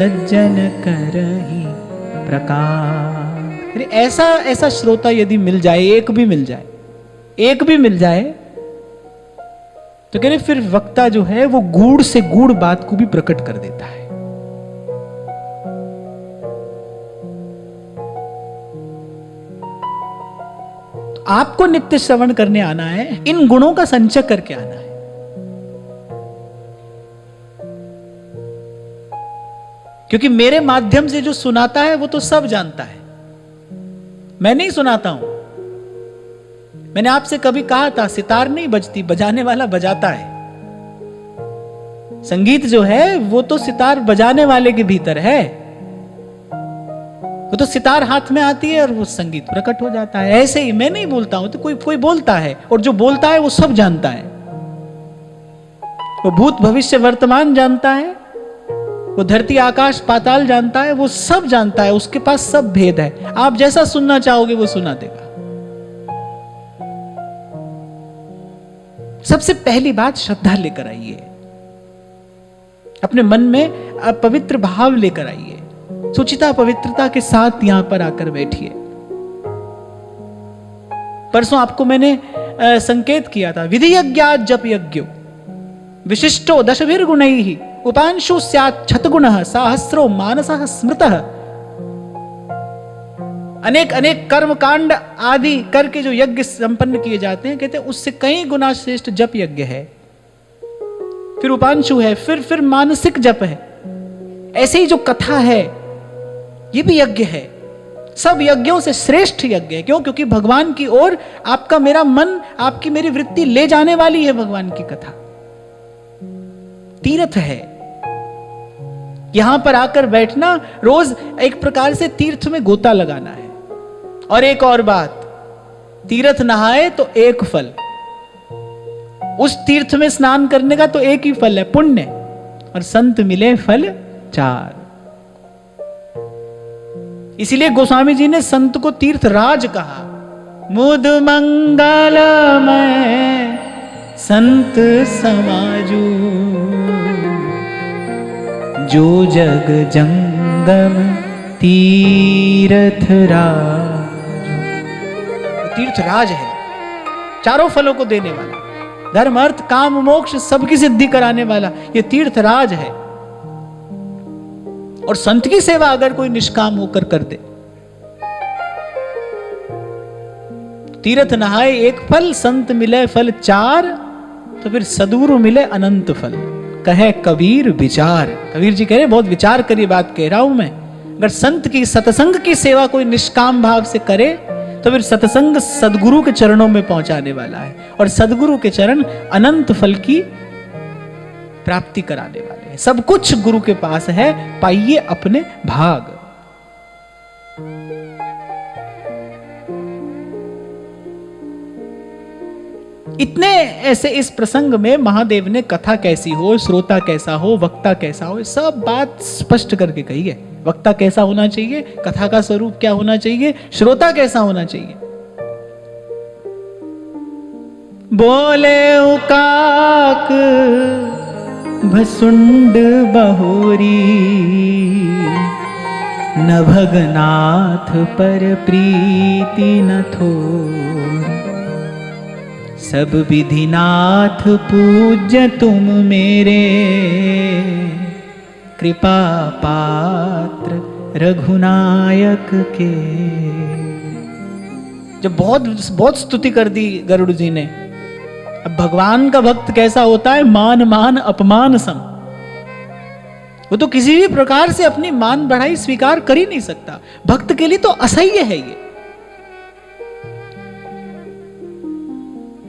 सज्जन करहि प्रकार। ऐसा ऐसा श्रोता यदि मिल जाए, एक भी मिल जाए तो कह रहे फिर वक्ता जो है वो गूढ़ से गूढ़ बात को भी प्रकट कर देता है। तो आपको नित्य श्रवण करने आना है, इन गुणों का संचय करके आना है। क्योंकि मेरे माध्यम से जो सुनाता है वो तो सब जानता है, मैं नहीं सुनाता हूं। मैंने आपसे कभी कहा था सितार नहीं बजती, बजाने वाला बजाता है। संगीत जो है वो तो सितार बजाने वाले के भीतर है। वो तो सितार हाथ में आती है और वो संगीत प्रकट हो जाता है। ऐसे ही मैं नहीं बोलता हूं तो कोई बोलता है, और जो बोलता है वो सब जानता है। वो भूत भविष्य वर्तमान जानता है, वो धरती आकाश पाताल जानता है, वो सब जानता है। उसके पास सब भेद है। आप जैसा सुनना चाहोगे वो सुना देगा। सबसे पहली बात श्रद्धा लेकर आइए, अपने मन में पवित्र भाव लेकर आइए, सुचिता पवित्रता के साथ यहां पर आकर बैठिए। परसों आपको मैंने संकेत किया था, विधि यज्ञात् जप यज्ञो विशिष्टो दशभिर्गुणैः उपांशु स्यात् छतगुणः सहस्रो मानसः स्मृतः। अनेक अनेक कर्म कांड आदि करके जो यज्ञ संपन्न किए जाते हैं, कहते हैं उससे कई गुना श्रेष्ठ जप यज्ञ है। फिर उपांशु है, फिर मानसिक जप है। ऐसे ही जो कथा है ये भी यज्ञ है, सब यज्ञों से श्रेष्ठ यज्ञ है। क्यों? क्योंकि भगवान की ओर आपका मेरा मन, आपकी मेरी वृत्ति ले जाने वाली है। भगवान की कथा तीर्थ है। यहां पर आकर बैठना रोज एक प्रकार से तीर्थ में गोता लगाना है। और एक और बात, तीर्थ नहाए तो एक फल, उस तीर्थ में स्नान करने का तो एक ही फल है, पुण्य, और संत मिले फल 4। इसीलिए गोस्वामी जी ने संत को तीर्थराज कहा। मुद मंगलमय संत समाजू, जो जग जंगम तीर्थराज। तीर्थराज है, चारों फलों को देने वाला, धर्म अर्थ काम मोक्ष सबकी सिद्धि कराने वाला, ये तीर्थराज है। और संत की सेवा अगर कोई निष्काम होकर कर दे, तीर्थ नहाए एक फल, संत मिले फल 4, तो फिर सदगुरु मिले अनंत फल। कहे कबीर विचार, कबीर जी कह रहे बहुत विचार करिए, बात कह रहा हूं मैं। अगर संत की सत्संग की सेवा कोई निष्काम भाव से करे तो फिर सत्संग सदगुरु के चरणों में पहुंचाने वाला है, और सदगुरु के चरण अनंत फल की प्राप्ति कराने वाले हैं। सब कुछ गुरु के पास है, पाइए अपने भाग। इतने ऐसे इस प्रसंग में महादेव ने कथा कैसी हो, श्रोता कैसा हो, वक्ता कैसा हो, सब बात स्पष्ट करके कही है। वक्ता कैसा होना चाहिए, कथा का स्वरूप क्या होना चाहिए, श्रोता कैसा होना चाहिए। बोले उकाक भसुंड बहोरी, न भगनाथ पर प्रीति न थोरी। सब विधिनाथ पूज्य तुम मेरे, कृपा पात्र रघुनायक के। जब बहुत स्तुति कर दी गरुड़ जी ने। अब भगवान का भक्त कैसा होता है, मान मान अपमान सम। वो तो किसी भी प्रकार से अपनी मान बढ़ाई स्वीकार कर ही नहीं सकता। भक्त के लिए तो असह्य है ये।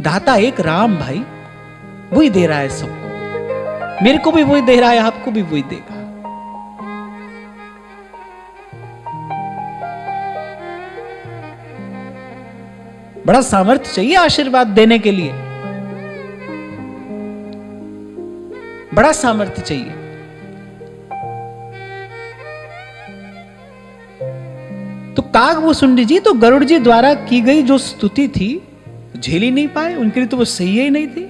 दाता एक राम भाई, वही दे रहा है सबको, मेरे को भी वही दे रहा है, आपको भी वही देगा। बड़ा सामर्थ्य चाहिए आशीर्वाद देने के लिए, बड़ा सामर्थ्य चाहिए। तो कागभूषुंडी जी तो गरुड़ जी द्वारा की गई जो स्तुति थी झेल ही नहीं पाए, उनके लिए तो वो सही ही नहीं थी।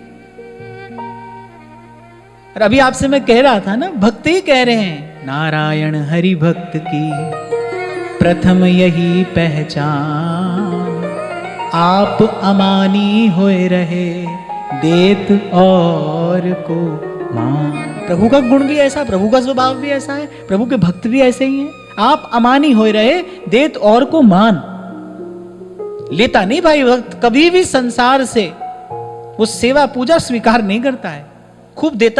और अभी आपसे मैं कह रहा था ना, भक्त ही कह रहे हैं नारायण हरि भक्त की प्रथम यही पहचान, आप अमानी होए रहे देत और को मान। प्रभु का गुण भी ऐसा, प्रभु का स्वभाव भी ऐसा है, प्रभु के भक्त भी ऐसे ही हैं। आप अमानी होए रहे देत और को मान। लेता नहीं भाई भक्त कभी भी संसार से, वो सेवा पूजा स्वीकार नहीं करता है, खूब देता